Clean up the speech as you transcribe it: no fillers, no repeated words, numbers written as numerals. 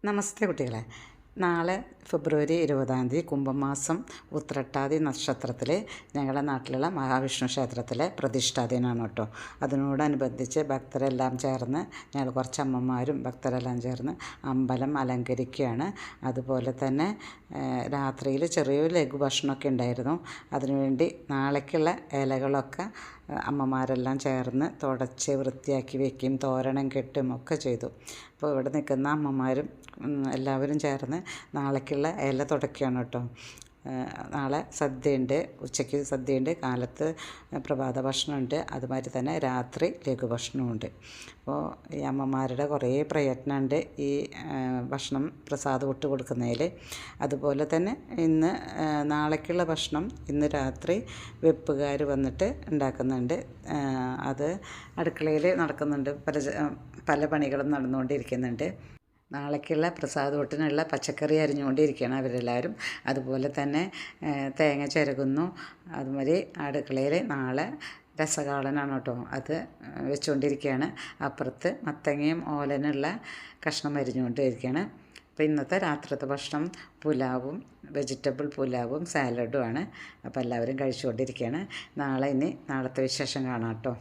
നമസ്തേ കുട്ടികളെ. നാളെ ഫെബ്രുവരി 20 കുംഭമാസം ഉത്രട്ടാതി നക്ഷത്രത്തിൽ ഞങ്ങളുടെ നാട്ടിലുള്ള മഹാവിഷ്ണു ക്ഷേത്രത്തിലെ പ്രതിഷ്ഠാ ദിനമാണ് കേട്ടോ. അതിനോടനുബന്ധിച്ച് ഭക്തരെല്ലാം ചേർന്ന് ഞങ്ങൾ കുറച്ച് അമ്മമാരും ഭക്തരെല്ലാം ചേർന്ന് അമ്പലം അലങ്കരിക്കുകയാണ്. അതുപോലെ തന്നെ രാത്രിയിൽ ചെറിയൊരു ലഘുഭക്ഷണമൊക്കെ ഉണ്ടായിരുന്നു. അതിനുവേണ്ടി നാളേക്കുള്ള ഇലകളൊക്കെ അമ്മമാരെല്ലാം ചേർന്ന് തുടച്ച് വൃത്തിയാക്കി വയ്ക്കുകയും തോരണം കെട്ടും ഒക്കെ ചെയ്തു. അപ്പോൾ ഇവിടെ നിൽക്കുന്ന അമ്മമാരും എല്ലാവരും ചേർന്ന് നാളേക്കുള്ള ഇല തുടയ്ക്കുകയാണ് കേട്ടോ. നാളെ സദ്യയുണ്ട്, ഉച്ചയ്ക്ക് സദ്യയുണ്ട്, കാലത്ത് പ്രഭാത ഭക്ഷണമുണ്ട്, അതുമാതിരി തന്നെ രാത്രി ലഘുഭക്ഷണമുണ്ട്. അപ്പോൾ ഈ അമ്മമാരുടെ കുറേ പ്രയത്നമുണ്ട് ഈ ഭക്ഷണം പ്രസാദം ഇട്ട് കൊടുക്കുന്നതിൽ. അതുപോലെ തന്നെ നാളേക്കുള്ള ഭക്ഷണം ഇന്ന് രാത്രി വെപ്പുകാർ വന്നിട്ട് ഉണ്ടാക്കുന്നുണ്ട്. അത് അടുക്കളയിൽ നടക്കുന്നുണ്ട്, പല പണികളും നടന്നുകൊണ്ടിരിക്കുന്നുണ്ട്. നാളേക്കുള്ള പ്രസാദൂട്ടിനുള്ള പച്ചക്കറി അരിഞ്ഞുകൊണ്ടിരിക്കുകയാണ് അവരെല്ലാവരും. അതുപോലെ തന്നെ തേങ്ങ ചിരകുന്നു. അതുമാതിരി അടുക്കളയിൽ നാളെ രസകാളനാണ് കേട്ടോ, അത് വെച്ചുകൊണ്ടിരിക്കുകയാണ്. അപ്പുറത്ത് മത്തങ്ങയും ഓലനുള്ള കഷ്ണം അരിഞ്ഞുകൊണ്ടിരിക്കുകയാണ്. അപ്പോൾ ഇന്നത്തെ രാത്രിത്തെ ഭക്ഷണം പുലാവും വെജിറ്റബിൾ പുലാവും സാലഡുമാണ്. അപ്പോൾ എല്ലാവരും കഴിച്ചുകൊണ്ടിരിക്കുകയാണ്. നാളത്തെ വിശേഷം കാണാം കേട്ടോ.